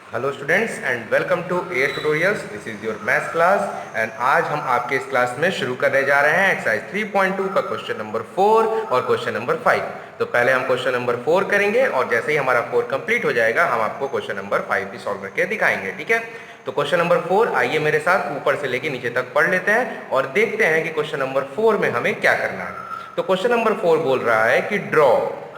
Hello students and welcome to air tutorials. This is your maths class and आज हम आपके इस class में शुरू करने जा रहे हैं एक्सरसाइज 3.2 का क्वेश्चन नंबर 4 और क्वेश्चन नंबर 5। तो पहले हम क्वेश्चन नंबर 4 करेंगे और जैसे ही हमारा 4 कंप्लीट हो जाएगा हम आपको क्वेश्चन नंबर 5 भी सॉल्व करके दिखाएंगे। ठीक है, तो क्वेश्चन नंबर 4 आइए मेरे साथ ऊपर से लेके नीचे तक पढ़ लेते हैं और देखते हैं कि क्वेश्चन नंबर 4 में हमें क्या करना है। तो क्वेश्चन नंबर 4 बोल रहा है कि ड्रॉ,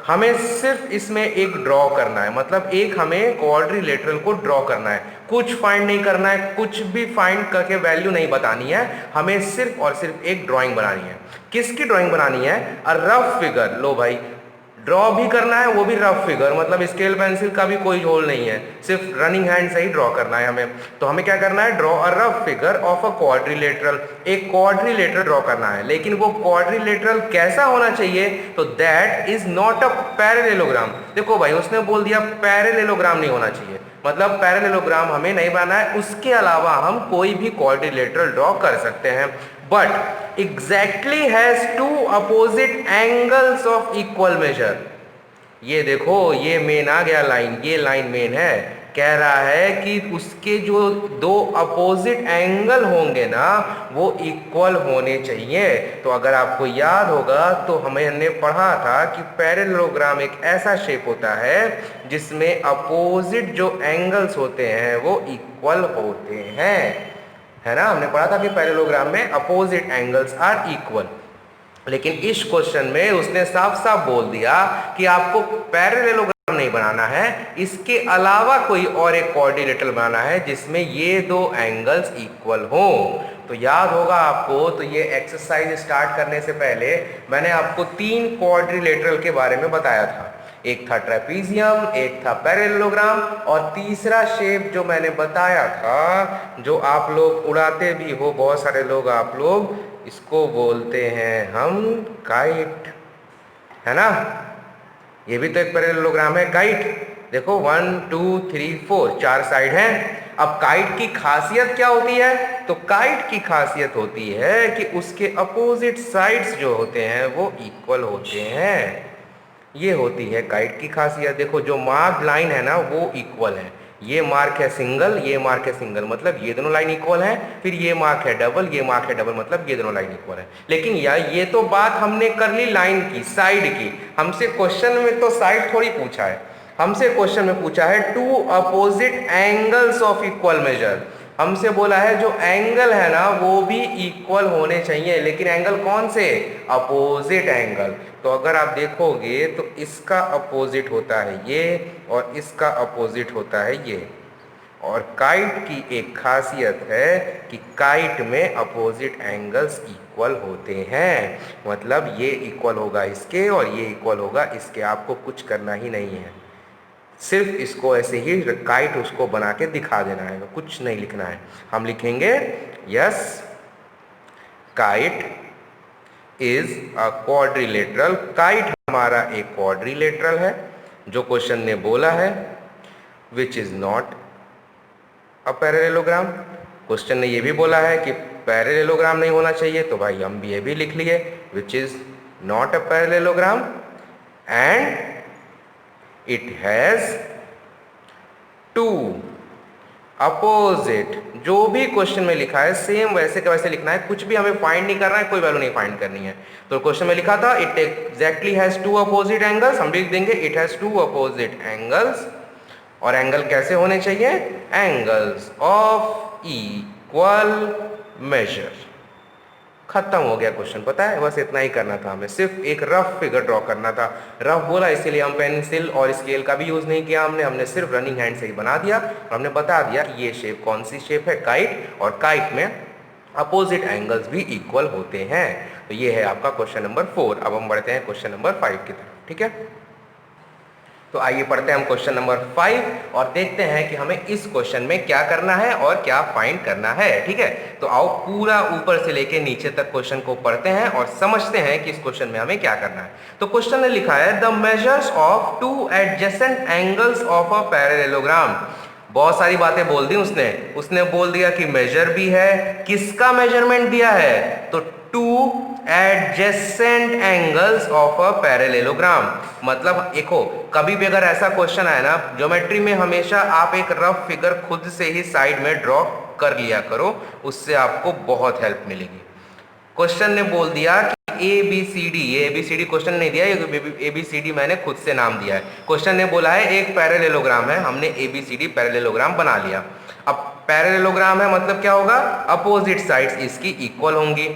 हमें सिर्फ इसमें एक ड्रॉ करना है, मतलब एक हमें क्वाड्रिलेटरल को ड्रॉ करना है, कुछ फाइंड नहीं करना है, कुछ भी फाइंड करके वैल्यू नहीं बतानी है, हमें सिर्फ और सिर्फ एक ड्राइंग बनानी है। किसकी ड्राइंग बनानी है? A rough figure. लो भाई, ड्रॉ भी करना है, वो भी रफ फिगर, मतलब स्केल पेंसिल का भी कोई झोल नहीं है, सिर्फ रनिंग हैंड से ही ड्रॉ करना है हमें। तो हमें क्या करना है? Draw a rough figure of a quadrilateral, एक क्वाड्रिलेटरल ड्रॉ करना है। लेकिन वो क्वाड्रिलेटरल कैसा होना चाहिए? तो that is not a parallelogram. देखो भाई, उसने बोल दिया पैरेललोग्राम नहीं होना चाहिए, मतलब पैरेललोग्राम हमें नहीं बनाना है, उसके अलावा हम कोई भी क्वाड्रिलेटरल ड्रॉ कर सकते हैं। But exactly has two opposite angles of equal measure. ये देखो, ये मेन आ गया लाइन, ये लाइन मेन है। कह रहा है कि उसके जो दो अपोजिट एंगल होंगे ना वो इक्वल होने चाहिए। तो अगर आपको याद होगा तो हमने पढ़ा था कि पैरेललोग्राम एक ऐसा शेप होता है जिसमें अपोजिट जो एंगल्स होते हैं वो इक्वल होते हैं, है ना। हमने पढ़ा था कि पैरेललोग्राम में अपोजिट एंगल्स आर इक्वल। लेकिन इस क्वेश्चन में उसने साफ साफ बोल दिया कि आपको पैरेललोग्राम नहीं बनाना है, इसके अलावा कोई और एक क्वाड्रिलेटरल बनाना है जिसमें ये दो एंगल्स इक्वल हो। तो याद होगा आपको, तो ये एक्सरसाइज स्टार्ट करने से पहले मैंने आपको तीन क्वाड्रिलेटरल के बारे में बताया था। एक था ट्रेपीजियम, एक था पैरेललोग्राम और तीसरा शेप जो मैंने बताया था, जो आप लोग उड़ाते भी हो, बहुत सारे लोग, आप लोग इसको बोलते हैं हम काइट, है ना। ये भी तो एक पैरेललोग्राम है, काइट। देखो 1 2 3 4 चार साइड हैं। अब काइट की खासियत क्या होती है? तो काइट की खासियत होती है कि उसके अपोजिट साइड्स जो होते हैं वो इक्वल होते हैं। ये होती है काइट की खासियत। देखो, जो मार्क लाइन है ना वो इक्वल है। ये मार्क है सिंगल, ये मार्क है सिंगल, मतलब ये दोनों लाइन इक्वल है। फिर ये मार्क है डबल, ये मार्क है डबल, मतलब ये दोनों लाइन इक्वल है। लेकिन यार ये तो बात हमने कर ली लाइन की, साइड की। हमसे क्वेश्चन में तो साइड थोड़ी पूछा है, हमसे क्वेश्चन में पूछा है two opposite angles of equal measure. हमसे बोला है जो एंगल है ना वो भी इक्वल होने चाहिए, लेकिन एंगल कौन से? Opposite angle. तो अगर आप देखोगे तो इसका अपोजिट होता है ये और इसका अपोजिट होता है ये। और काइट की एक खासियत है कि काइट में अपोजिट एंगल्स इक्वल होते हैं, मतलब ये इक्वल होगा इसके और ये इक्वल होगा इसके। आपको कुछ करना ही नहीं है, सिर्फ इसको ऐसे ही काइट उसको बना के दिखा देना है, कुछ नहीं लिखना है। हम लिखेंगे yes kite is a quadrilateral. Kite हमारा एक क्वाड्रिलेटरल है जो क्वेश्चन ने बोला है, विच is not a parallelogram. Question ने ये भी बोला है कि पैरेललोग्राम नहीं होना चाहिए, तो भाई हम भी ये भी लिख लिए which is not a parallelogram and it has two opposite. जो भी क्वेश्चन में लिखा है सेम वैसे का वैसे लिखना है, कुछ भी हमें फाइंड नहीं करना है, कोई वैल्यू नहीं फाइंड करनी है। तो क्वेश्चन में लिखा था it exactly has two opposite angles, हम लिख देंगे it has two opposite angles. और एंगल कैसे होने चाहिए? Angles of equal measure. खत्म हो गया क्वेश्चन, पता है, बस इतना ही करना था हमें, सिर्फ एक रफ फिगर ड्रॉ करना था। रफ बोला इसीलिए हम पेंसिल और स्केल का भी यूज नहीं किया, हमने सिर्फ रनिंग हैंड से ही बना दिया और हमने बता दिया ये शेप कौन सी शेप है, काइट, और काइट में अपोजिट एंगल्स भी इक्वल होते हैं। तो ये है आपका क्वेश्चन नंबर 4। अब हम बढ़ते हैं क्वेश्चन नंबर 5 की तरफ। ठीक है, तो आइए पढ़ते हैं हम क्वेश्चन नंबर 5 और देखते हैं कि हमें इस क्वेश्चन में क्या करना है और क्या फाइंड करना है। ठीक है, तो आओ पूरा ऊपर से लेके नीचे तक क्वेश्चन को पढ़ते हैं और समझते हैं कि इस क्वेश्चन में हमें क्या करना है। तो क्वेश्चन ने लिखा है the measures of to adjacent angles of a parallelogram. बहुत सारी बातें बोल दी उसने। उसने बोल दिया कि मेजर भी है, किसका मेजरमेंट दिया है? तो to adjacent angles of a parallelogram. मतलब देखो, कभी भी अगर ऐसा क्वेश्चन आए ना ज्योमेट्री में, हमेशा आप एक रफ फिगर खुद से ही साइड में ड्रॉ कर लिया करो, उससे आपको बहुत हेल्प मिलेगी। क्वेश्चन ने बोल दिया कि ए बी सी डी, ये A B C D question नहीं दिया, ए बी सी डी मैंने खुद से नाम दिया है। क्वेश्चन ने बोला है एक पैरेललोग्राम है, हमने A B C D parallelogram बना लिया। अब पैरेललोग्राम है मतलब क्या होगा, अपोजिट साइड्स इसकी इक्वल होंगी,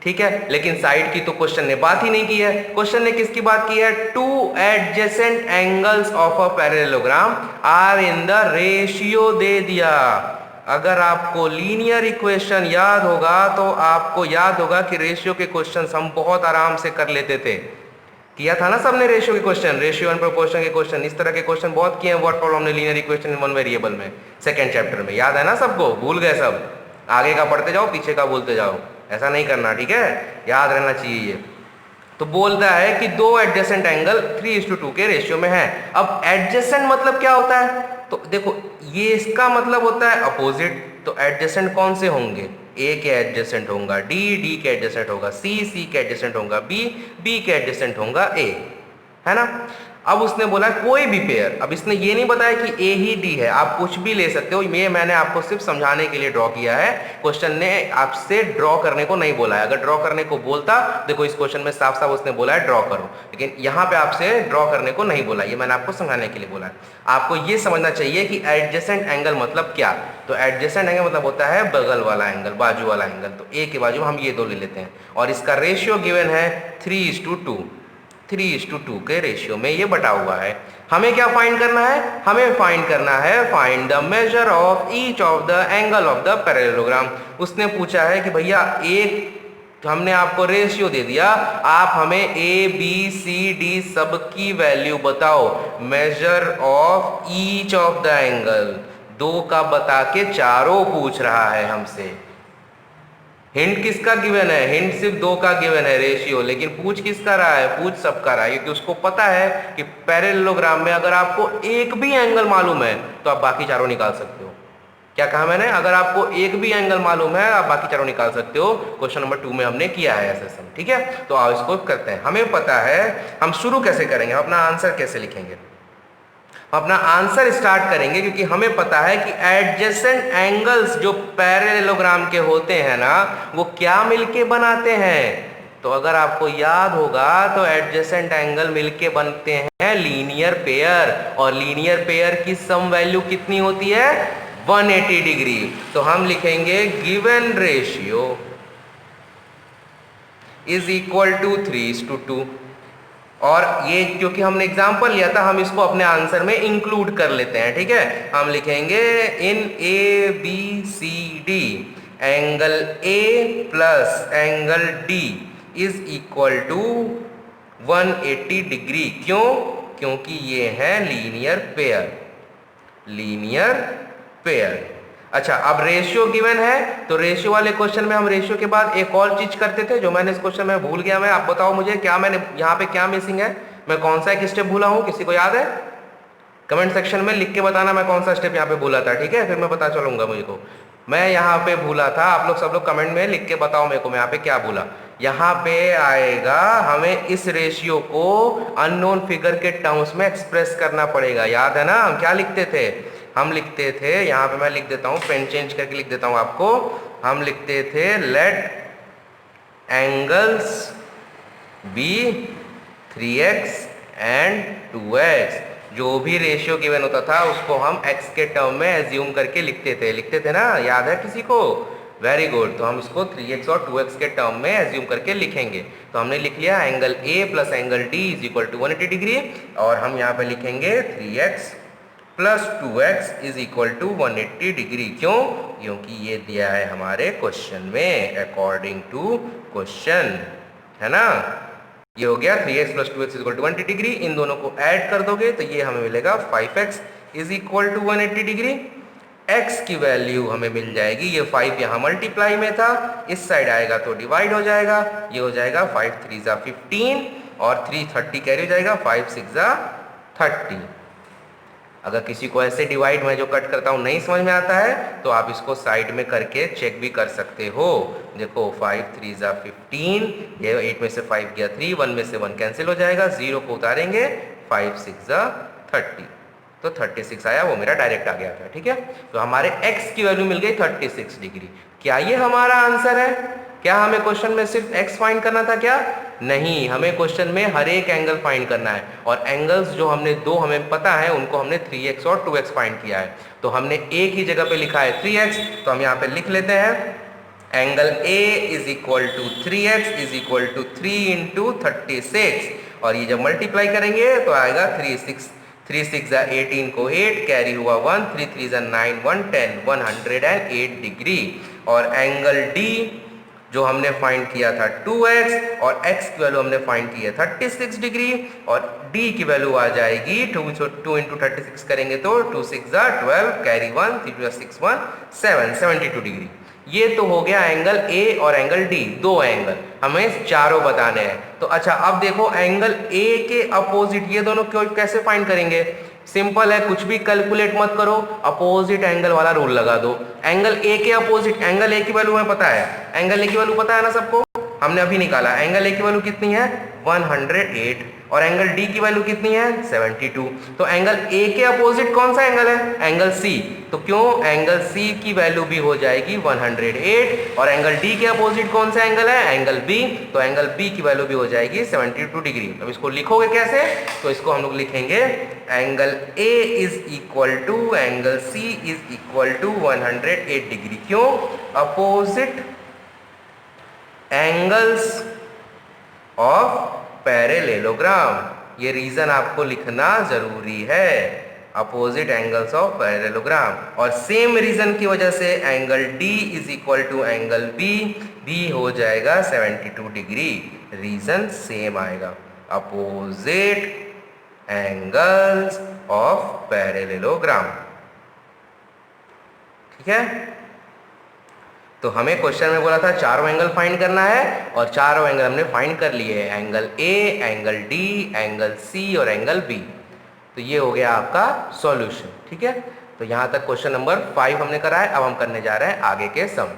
ठीक है। लेकिन साइड की तो क्वेश्चन ने बात ही नहीं की है। क्वेश्चन ने किसकी बात की है, two adjacent angles of a parallelogram are in the ratio दे दिया। अगर आपको लीनियर इक्वेशन याद होगा तो आपको याद होगा कि रेशियो के क्वेश्चंस हम बहुत आराम से कर लेते थे। किया था ना सबने रेशियो के क्वेश्चन, रेशियो एंड प्रोपोर्शन के क्वेश्चन, इस तरह के क्वेश्चन बहुत किए हैं वर्ड प्रॉब्लम ने, linear equation in one variable में, सेकंड चैप्टर में। याद है ना सबको, भूल गए सब? आगे का पढ़ते जाओ, पीछे का बोलते जाओ, ऐसा नहीं करना, ठीक है, याद रहना चाहिए ये। तो बोलता है कि दो एडजेसेंट एंगल 3:2 के रेशियो में है। अब एडजेसेंट मतलब क्या होता है, तो देखो ये इसका मतलब होता है अपोजिट। तो एडजेसेंट कौन से होंगे, ए के एडजेसेंट होगा डी, डी के एडजेसेंट होगा सी, सी के एडजेसेंट होगा बी, बी के एडजेसेंट होगा ए, है ना। अब उसने बोला कोई भी पेयर, अब इसने ये नहीं बताया कि ए ही डी है, आप कुछ भी ले सकते हो, ये मैंने आपको सिर्फ समझाने के लिए ड्रॉ किया है। क्वेश्चन ने आपसे ड्रॉ करने को नहीं बोला है। अगर ड्रॉ करने को बोलता, देखो इस क्वेश्चन में साफ साफ उसने बोला है ड्रॉ करो, लेकिन यहाँ पे आपसे ड्रॉ करने को नहीं बोला, ये मैंने आपको समझाने के लिए बोला है। आपको ये समझना चाहिए कि एडजेसेंट एंगल मतलब क्या। तो एडजेसेंट एंगल मतलब होता है बगल वाला एंगल, बाजू वाला एंगल। तो ए के बाजू हम ये दो ले लेते हैं, और इसका रेशियो गिवन है 3:2, 3:2 के रेशियो में ये बटा हुआ है। हमें क्या फाइंड करना है, हमें फाइंड करना है find the measure of each of the angle of the parallelogram. उसने पूछा है कि भैया एक, हमने आपको रेशियो दे दिया, आप हमें ए बी सी डी सब की वैल्यू बताओ, measure of each of the angle. दो का बता के चारों पूछ रहा है हमसे। हिंट किसका गिवन है, हिंट सिर्फ दो का गिवन है रेशियो, लेकिन पूछ किसका रहा है, पूछ सबका रहा है, क्योंकि उसको पता है कि पैरेललोग्राम में अगर आपको एक भी एंगल मालूम है तो आप बाकी चारों निकाल सकते हो। क्या कहा मैंने, अगर आपको एक भी एंगल मालूम है आप बाकी चारों निकाल सकते हो। क्वेश्चन नंबर 2 में हमने किया है ऐसा सम, ठीक है। तो आओ इसको करते हैं। हमें पता है हम शुरू कैसे करेंगे, अपना आंसर कैसे लिखेंगे, अपना आंसर स्टार्ट करेंगे, क्योंकि हमें पता है कि एडजेसेंट एंगल्स जो पैरेललोग्राम के होते हैं ना, वो क्या मिलके बनाते हैं। तो अगर आपको याद होगा तो एडजेसेंट एंगल मिलके बनते हैं लीनियर पेयर, और लीनियर पेयर की सम वैल्यू कितनी होती है, 180 डिग्री। तो हम लिखेंगे given ratio is equal to 3:2, और ये क्योंकि हमने एग्जाम्पल लिया था हम इसको अपने आंसर में इंक्लूड कर लेते हैं, ठीक है। हम लिखेंगे in A B C D angle A plus angle D is equal to 180 degree. क्यों, क्योंकि ये है लीनियर पेयर, लीनियर पेयर। अच्छा, अब रेशियो गिवन है, तो रेशियो वाले क्वेश्चन में हम रेशियो के बाद एक और चीज करते थे जो मैंने इस क्वेश्चन में भूल गया। मैं, आप बताओ मुझे क्या मैंने यहाँ पे क्या मिसिंग है, मैं कौन सा एक स्टेप भूला हूँ, किसी को याद है? कमेंट सेक्शन में लिख के बताना मैं कौन सा स्टेप यहाँ पे भूला था, ठीक है, फिर मैं पता चलूंगा मुझको। मैं यहाँ पे भूला था, आप लोग सब लोग कमेंट में लिख के बताओ मेरे को मैं यहाँ पे क्या भूला। यहाँ पे आएगा हमें इस रेशियो को अननोन फिगर के टर्म्स में एक्सप्रेस करना पड़ेगा। याद है ना हम क्या लिखते थे, हम लिखते थे, यहाँ पे मैं लिख देता हूँ, पेन चेंज करके लिख देता हूँ आपको, हम लिखते थे late angles B 3x and 2x। जो भी रेशियो गिवन होता था उसको हम x के टर्म में एज्यूम करके लिखते थे ना, याद है किसी को? Very good. तो हम इसको 3x और 2x के टर्म में एज्यूम करके लिखेंगे। तो हमने लिख लिया angle A plus angle D is equal to 180 degree, और हम यहाँ पे लिखेंगे 3x plus 2x is equal to 180 degree. क्यों, क्योंकि ये दिया है हमारे क्वेश्चन में, अकॉर्डिंग टू क्वेश्चन, है ना। ये हो गया 3x plus 2x is equal to 180 degree. इन दोनों को ऐड कर दोगे तो ये हमें मिलेगा 5x is equal to 180 degree. x की वैल्यू हमें मिल जाएगी, ये 5 यहाँ मल्टीप्लाई में था, इस साइड आएगा तो डिवाइड हो जाएगा, ये हो जाएगा 5 3 जा 15 और 3 30 कैरी हो जाएगा, 5 6 जा 30। अगर किसी को ऐसे डिवाइड मैं जो कट करता हूँ नहीं समझ में आता है तो आप इसको साइड में करके चेक भी कर सकते हो। देखो 5 3 ज़ा 15, ये 8 में से 5 गया 3, 1 में से 1 कैंसिल हो जाएगा, 0 को उतारेंगे, 5 6 ज़ा 30, तो 36 आया, वो मेरा डायरेक्ट आ गया था। ठीक है, तो हमारे x की वैल्यू मिल गई 36 डिग्री। क्या ये हमारा आंसर है? क्या हमें क्वेश्चन में सिर्फ x फाइंड करना था क्या? नहीं, हमें क्वेश्चन में हर एक एंगल फाइंड करना है, और एंगल्स जो हमने दो हमें पता है उनको हमने 3x और 2x फाइंड किया है। तो हमने एक ही जगह पे लिखा है 3x, तो हम यहाँ पे लिख लेते हैं angle A is equal to 3x is equal to 3 into 36, और ये जब मल्टीप्लाई करेंगे तो आएगा 3 6 ज़ा 18 को 8 कैरी हुआ 1, 3 3 ज़ा 9 1 10, 108 डिग्री। और एंगल D जो हमने फाइंड किया था 2x, और x की वैल्यू हमने फाइंड की है 36 डिग्री, और d की वैल्यू आ जाएगी 2 इंटू 36 करेंगे तो 2 6 ज़ा 12 कैरी 1, 3 2 ज़ा 6 1 7, 72 डिग्री। ये तो हो गया एंगल A और एंगल D, दो एंगल हमें चारों बताने हैं। तो अच्छा, अब देखो एंगल A के अपोजिट ये दोनों क्यों कैसे फाइंड करेंगे? सिंपल है, कुछ भी कैलकुलेट मत करो, अपोजिट एंगल वाला रूल लगा दो। एंगल ए के अपोजिट, एंगल ए की वैल्यू हमें पता है, एंगल ए की वैल्यू पता है ना सबको, हमने अभी निकाला। एंगल ए की वैल्यू कितनी है? 108, और एंगल डी की वैल्यू कितनी है? 72। तो एंगल ए के अपोजिट कौन सा एंगल है? Angle C. तो क्यों? एंगल सी की वैल्यू भी हो जाएगी 108, और एंगल डी के अपोजिट कौन सा एंगल है? Angle B. तो एंगल बी की वैल्यू भी हो जाएगी 72 डिग्री। अब इसको लिखोगे कैसे? तो इसको हम लोग लिखेंगे angle A is equal to angle C is equal to 108 degree. क्यों? अपोजिट एंगल्स ऑफ पैरेलेलोग्राम, ये रीजन आपको लिखना जरूरी है, अपोजिट एंगल्स ऑफ पैरेलेलोग्राम। और सेम रीजन की वजह से angle D is equal to angle B भी हो जाएगा 72 डिग्री, रीजन सेम आएगा, अपोजिट एंगल्स ऑफ पैरेलेलोग्राम। ठीक है, तो हमें क्वेश्चन में बोला था चारों एंगल फाइंड करना है, और चारों एंगल हमने फाइंड कर लिए हैं, angle A, angle D, angle C और एंगल बी। तो ये हो गया आपका सॉल्यूशन। ठीक है, तो यहाँ तक क्वेश्चन नंबर 5 हमने करा है। अब हम करने जा रहे हैं आगे के सम।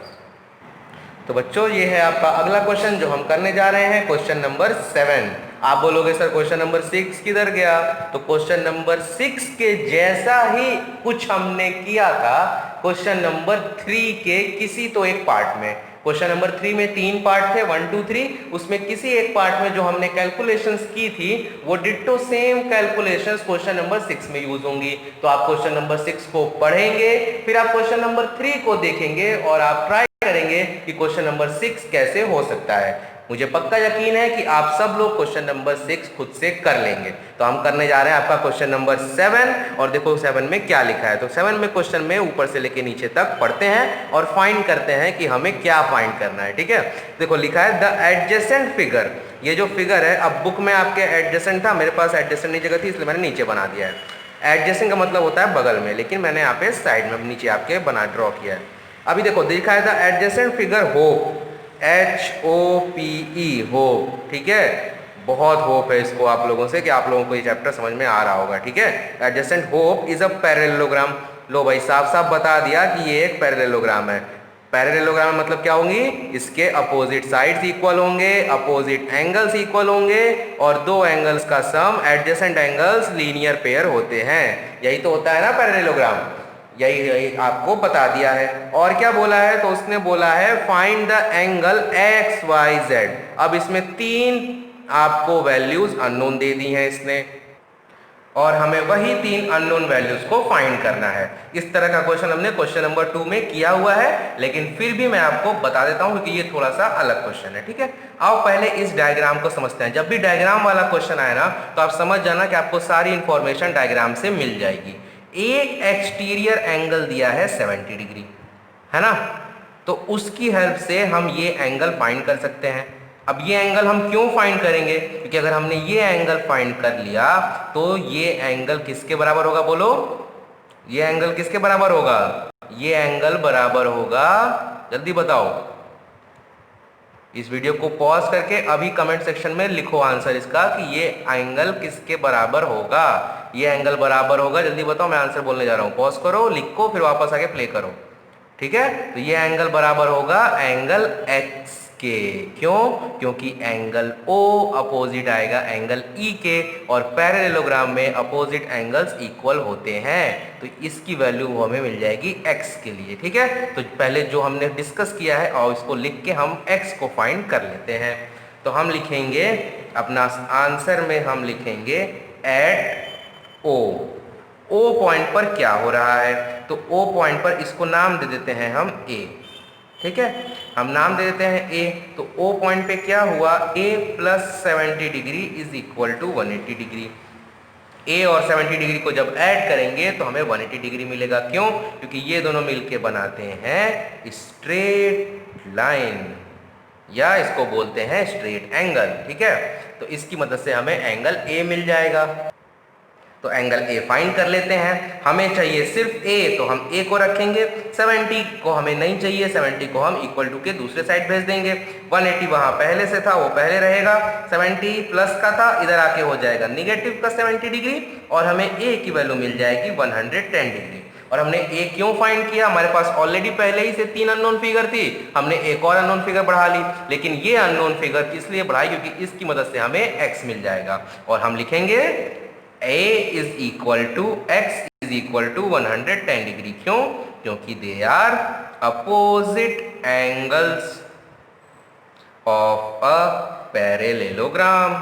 तो बच्चों, ये है आपका अगला क्वेश्चन जो हम करने जा रहे हैं, क्वेश्चन नंबर 7। आप बोलोगे सर क्वेश्चन नंबर 6 किधर गया? तो क्वेश्चन नंबर 6 के जैसा ही कुछ हमने किया था क्वेश्चन नंबर 3 के किसी तो एक पार्ट में। क्वेश्चन नंबर 3 में 3 पार्ट थे, 1 2 3, उसमें किसी एक पार्ट में जो हमने कैलकुलेशंस की थी वो ditto same calculations question number 6 में यूज होंगी। तो आप क्वेश्चन नंबर 6 को पढ़ेंगे, फिर आप क्वेश्चन नंबर 3 को देखेंगे, और आप ट्राई करेंगे कि क्वेश्चन नंबर 6 कैसे हो सकता है। मुझे पक्का यकीन है कि आप सब लोग क्वेश्चन नंबर 6 खुद से कर लेंगे। तो हम करने जा रहे हैं आपका क्वेश्चन नंबर 7, और देखो 7 में क्या लिखा है। तो 7 में क्वेश्चन में ऊपर से लेके नीचे तक पढ़ते हैं और फाइंड करते हैं कि हमें क्या फाइंड करना है। ठीक है, देखो लिखा है द एडजेसेंट फिगर। ये जो फिगर है, अब बुक में आपके एडजेसेंट था, मेरे पास एडजेसेंट नहीं जगह थी इसलिए मैंने नीचे बना दिया है। एडजेसेंट का मतलब होता है बगल में, लेकिन मैंने यहाँ पे साइड में नीचे आपके बना ड्रॉ किया है। अभी देखो लिखा है the adjacent figure hope, HOPE hope. ठीक है, बहुत होप है इसको आप लोगों से कि आप लोगों को ये चैप्टर समझ में आ रहा होगा। ठीक है, adjacent hope is a parallelogram. लो भाई, साफ साफ बता दिया कि ये एक पैरेललोग्राम है। पैरेललोग्राम मतलब क्या होंगी? इसके अपोजिट साइड्स इक्वल होंगे, अपोजिट एंगल्स इक्वल होंगे, और दो एंगल्स का सम एडजेसेंट एंगल्स लीनियर पेयर होते हैं। यही तो होता है ना पैरेललोग्राम, यही आपको बता दिया है। और क्या बोला है? तो उसने बोला है फाइंड द एंगल XYZ। अब इसमें 3 आपको वैल्यूज अननोन दे दी हैं इसने, और हमें वही 3 अननोन वैल्यूज को फाइंड करना है। इस तरह का क्वेश्चन हमने क्वेश्चन नंबर 2 में किया हुआ है, लेकिन फिर भी मैं आपको बता देता हूं क्योंकि ये थोड़ा सा अलग क्वेश्चन है। ठीक है, आओ पहले इस डायग्राम को समझते हैं। जब भी डायग्राम वाला क्वेश्चन आए ना, तो आप समझ जाना कि आपको सारी इंफॉर्मेशन डायग्राम से मिल जाएगी। एक एक्सटीरियर एंगल दिया है 70 डिग्री, है ना, तो उसकी हेल्प से हम ये एंगल फाइंड कर सकते हैं। अब ये एंगल हम क्यों फाइंड करेंगे? क्योंकि अगर हमने ये एंगल फाइंड कर लिया तो ये एंगल किसके बराबर होगा? बोलो, ये एंगल किसके बराबर होगा? ये एंगल बराबर होगा, जल्दी बताओ। इस वीडियो को पॉज करके अभी कमेंट सेक्शन में लिखो आंसर इसका कि ये एंगल किसके बराबर होगा। ये एंगल बराबर होगा, जल्दी बताओ, मैं आंसर बोलने जा रहा हूँ, पॉज करो, लिखो, फिर वापस आके प्ले करो। ठीक है, तो ये एंगल बराबर होगा एंगल एक्स के। क्यों? क्योंकि एंगल ओ अपोजिट आएगा एंगल ई के, और पैरेललोग्राम में अपोजिट एंगल्स इक्वल होते हैं, तो इसकी वैल्यू हमें मिल जाएगी एक्स के लिए। ठीक है, तो पहले जो हमने डिस्कस किया है और इसको लिख के हम एक्स को फाइंड कर लेते हैं। तो हम लिखेंगे अपना आंसर में, हम लिखेंगे एट ओ। ओ पॉइंट पर क्या हो रहा है, तो ओ पॉइंट पर इसको नाम दे देते हैं हम ए। ठीक है, हम नाम दे देते हैं ए, तो ओ पॉइंट पे क्या हुआ, A plus 70 degree is equal to 180 degree. A और 70 डिग्री को जब ऐड करेंगे तो हमें 180 डिग्री मिलेगा। क्यों? क्योंकि ये दोनों मिलके बनाते हैं स्ट्रेट लाइन, या इसको बोलते हैं स्ट्रेट एंगल। ठीक है, तो इसकी मदद से हमें एंगल ए मिल जाएगा। तो एंगल ए फाइंड कर लेते हैं। हमें चाहिए सिर्फ ए, तो हम ए को रखेंगे, 70 को हमें नहीं चाहिए, 70 को हम इक्वल टू के दूसरे साइड भेज देंगे। 180 वहां पहले से था, वो पहले रहेगा, 70 प्लस का था, इधर आके हो जाएगा निगेटिव का 70 डिग्री, और हमें ए की वैल्यू मिल जाएगी 110 डिग्री। और हमने ए क्यों फाइंड किया, हमारे पास ऑलरेडी पहले ही से 3 अननोन फिगर थी, हमने एक और अननोन फिगर बढ़ा ली, लेकिन ये अननोन फिगर इसलिए बढ़ाई क्योंकि इसकी मदद से हमें एक्स मिल जाएगा। और हम लिखेंगे A is equal to x is equal to 110 degree. क्यों? क्योंकि they are opposite angles of a parallelogram.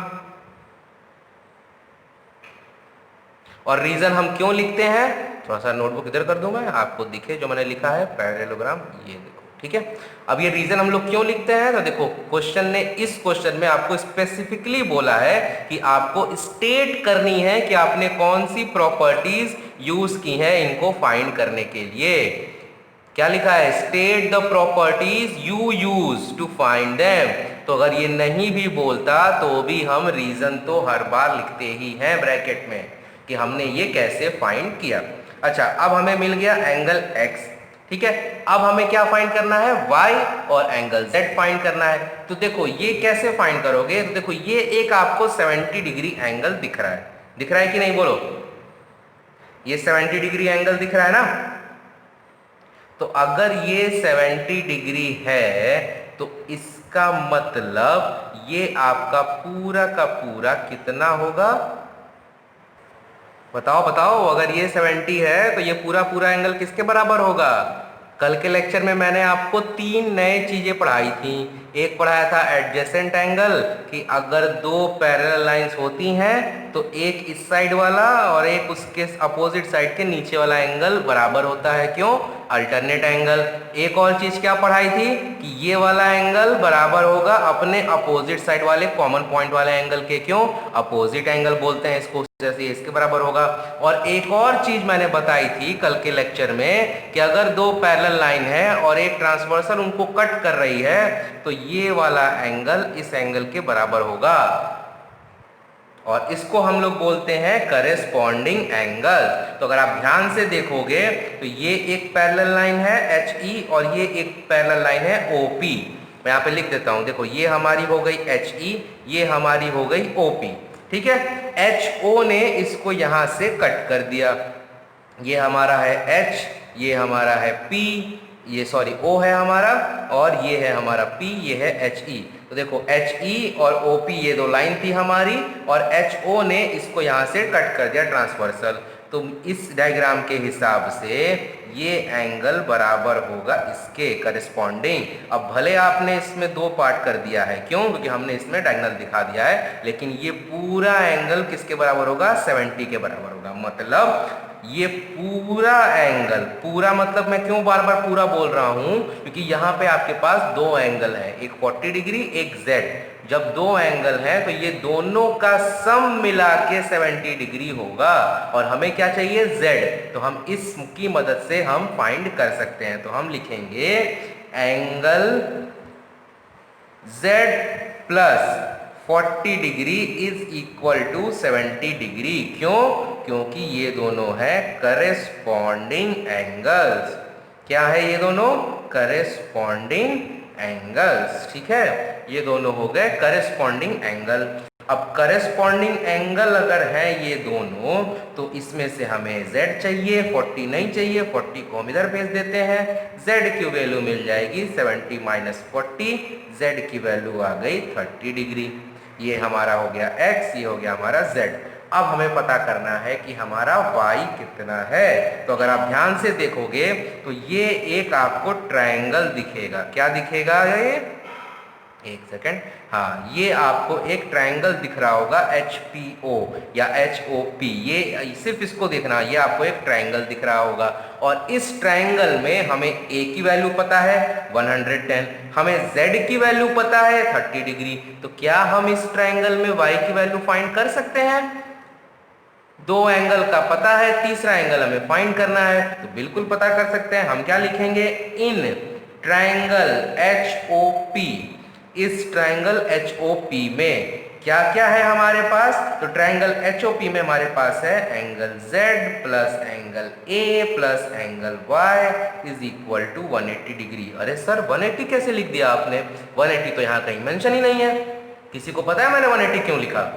और रीजन हम क्यों लिखते हैं, थोड़ा सा नोटबुक इधर कर दूं मैं, आपको दिखे जो मैंने लिखा है पैरेललोग्राम, ये देखो। ठीक है, अब ये रीजन हम लोग क्यों लिखते हैं, तो देखो क्वेश्चन ने, इस क्वेश्चन में आपको स्पेसिफिकली बोला है कि आपको स्टेट करनी है कि आपने कौन सी प्रॉपर्टीज यूज की हैं इनको फाइंड करने के लिए। क्या लिखा है, state the properties you use to find them. तो अगर ये नहीं भी बोलता तो भी हम रीजन तो हर बार लिखते ही हैं ब्रैकेट में कि हमने ये कैसे फाइंड किया। अच्छा, अब हमें मिल गया एंगल x। ठीक है, अब हमें क्या फाइंड करना है, y, और एंगल z फाइंड करना है। तो देखो ये कैसे फाइंड करोगे, तो देखो ये एक आपको 70 डिग्री एंगल दिख रहा है, दिख रहा है कि नहीं, बोलो, ये 70 डिग्री एंगल दिख रहा है ना। तो अगर ये 70 डिग्री है तो इसका मतलब ये आपका पूरा का पूरा कितना होगा, बताओ बताओ, अगर ये 70 है तो ये पूरा पूरा एंगल किसके बराबर होगा। कल के लेक्चर में मैंने आपको 3 नए चीजें पढ़ाई थी। एक पढ़ाया था एडजेसेंट एंगल, कि अगर 2 पैरेलल लाइंस होती हैं तो एक इस साइड वाला और एक उसके अपोजिट साइड के नीचे वाला एंगल बराबर होता है। क्यों? Alternate angle. एक और चीज क्या पढ़ाई थी, कि ये वाला एंगल बराबर होगा अपने अपोजिट साइड वाले कॉमन पॉइंट वाले एंगल के। क्यों? अपोजिट एंगल बोलते हैं इसको, जैसे इसके बराबर होगा। और एक और चीज मैंने बताई थी कल के लेक्चर में, कि अगर 2 पैरेलल लाइन है और एक ट्रांसवर्सल उनको कट कर रही है तो ये वाला एंगल इस एंगल के बराबर होगा, और इसको हम लोग बोलते हैं करेस्पॉन्डिंग एंगल। तो अगर आप ध्यान से देखोगे तो ये एक पैरेलल लाइन है HE और ये एक पैरेलल लाइन है OP। मैं यहाँ पे लिख देता हूँ, देखो ये हमारी हो गई HE, ये हमारी हो गई OP। ठीक है, HO ने इसको यहां से कट कर दिया, ये हमारा है H, ये हमारा है P, ये सॉरी O है हमारा, और ये है हमारा P, ये है HE। तो देखो HE और OP ये 2 लाइन थी हमारी, और HO ने इसको यहां से कट कर दिया ट्रांसवर्सल। तो इस डायग्राम के हिसाब से ये एंगल बराबर होगा इसके करेस्पॉन्डिंग। अब भले आपने इसमें 2 पार्ट कर दिया है, क्यों? क्योंकि हमने इसमें डायगोनल दिखा दिया है, लेकिन ये पूरा एंगल किसके बराबर होगा, 70 के बराबर होगा। मतलब ये पूरा एंगल, पूरा मतलब मैं क्यों बार बार पूरा बोल रहा हूं, क्योंकि यहाँ पे आपके पास 2 एंगल है, एक 40 डिग्री एक Z। जब 2 एंगल हैं तो ये दोनों का सम मिला के 70 डिग्री होगा, और हमें क्या चाहिए, Z। तो हम इसकी मदद से हम फाइंड कर सकते हैं। तो हम लिखेंगे angle Z plus 40 degree is equal to 70 degree. क्यों? क्योंकि ये दोनों है करेस्पॉन्डिंग एंगल्स। क्या है ये दोनों? Corresponding angles. ठीक है, ये दोनों हो गए करेस्पॉन्डिंग एंगल। अब करस्पॉन्डिंग एंगल अगर है ये दोनों, तो इसमें से हमें z चाहिए, 40 नहीं चाहिए, 40 को हम इधर भेज देते हैं, z की वैल्यू मिल जाएगी 70 माइनस 40, z की वैल्यू आ गई 30 डिग्री। ये हमारा हो गया x, ये हो गया हमारा z। अब हमें पता करना है कि हमारा y कितना है। तो अगर आप ध्यान से देखोगे तो ये एक आपको ट्रायंगल दिखेगा। क्या दिखेगा ये? एक सेकंड, हाँ, ये आपको एक ट्रायंगल दिख रहा होगा HPO या HOP। ये सिर्फ इसको देखना, ये आपको एक ट्रायंगल दिख रहा होगा और इस ट्रायंगल में हमें A की वैल्यू पता है 110, हमें Z की वैल्यू पता है 30 डिग्री। तो क्या हम इस ट्रायंगल में Y की वैल्यू फाइंड कर सकते हैं? दो एंगल का पता है, तीसरा एंगल हमें फाइंड करना है, तो बिल्कुल पता कर सकते हैं। हम क्या लिखेंगे? इन ट्रायंगल HOP, इस ट्रायंगल HOP में क्या क्या है हमारे पास? तो ट्रायंगल HOP में हमारे पास है angle Z plus angle A plus angle Y is equal to 180 degree. अरे सर 180 कैसे लिख दिया आपने? 180 तो यहाँ कहीं मेंशन ही नहीं है। किसी को पता है मैंने 180 क्यों लिखा?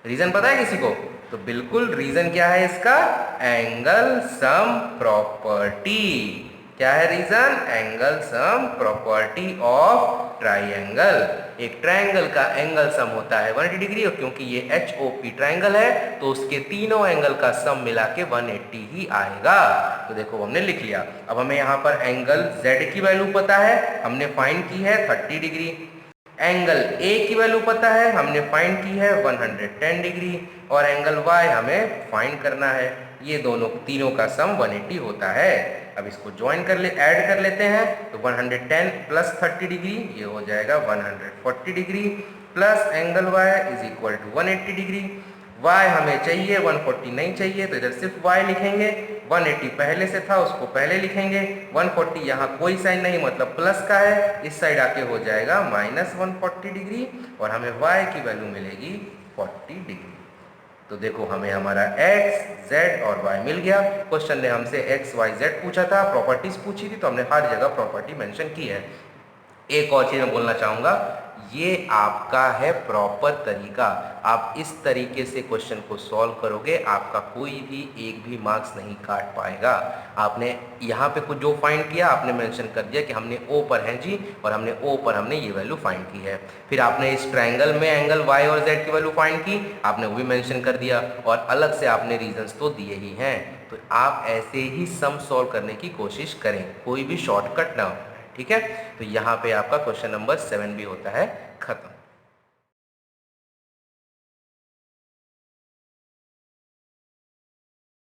रीजन पता है किसी को? तो बिल्कुल रीजन क्या है इसका? Angle sum property. क्या है reason? Angle sum property of triangle. एक ट्राइंगल का एंगल सम होता है 180 डिग्री और क्योंकि ये HOP ट्राइंगल है तो उसके तीनों एंगल का सम मिला के 180 ही आएगा। तो देखो हमने लिख लिया। अब हमें यहाँ पर एंगल Z की वैल्यू पता है, हमने फाइंड की है 30 डिग्री। एंगल A की वैल्यू पता है, हमने फाइंड की है 110 डिग्री और एंगल Y हमें फाइंड करना है। ये दोनों तीनों का सम 180 होता है। अब इसको ज्वाइन कर ले, ऐड कर लेते हैं तो 110 प्लस 30 डिग्री ये हो जाएगा 140 degree plus angle Y is equal to 180 degree. Y हमें चाहिए, 140 नहीं चाहिए, तो इधर सिर्फ Y लिखेंगे। 180 पहले से था उसको पहले लिखेंगे। 140 यहाँ कोई साइन नहीं मतलब प्लस का है, इस साइड आके हो जाएगा माइनस 140 डिग्री और हमें Y की वैल्यू मिलेगी 40 डिग्री। तो देखो हमें हमारा x, z और y मिल गया। क्वेश्चन ने हमसे x, y, z पूछा था, प्रॉपर्टीज पूछी थी, तो हमने हर जगह प्रॉपर्टी मेंशन की है। एक और चीज मैं बोलना चाहूँगा, ये आपका है प्रॉपर तरीका। आप इस तरीके से क्वेश्चन को सॉल्व करोगे, आपका कोई भी एक भी मार्क्स नहीं काट पाएगा। आपने यहाँ पे कुछ जो फाइंड किया आपने मेंशन कर दिया कि हमने O पर है जी और हमने O पर हमने ये वैल्यू फाइंड की है। फिर आपने इस ट्रायंगल में एंगल Y और Z की वैल्यू फाइंड की, आपने वो भी मेंशन कर दिया और अलग से आपने रीजंस तो दिए ही हैं। तो आप ऐसे ही सम सॉल्व करने की कोशिश करें, कोई भी शॉर्टकट ना हो। ठीक है, तो यहाँ पे आपका क्वेश्चन नंबर 7 भी होता है खत्म।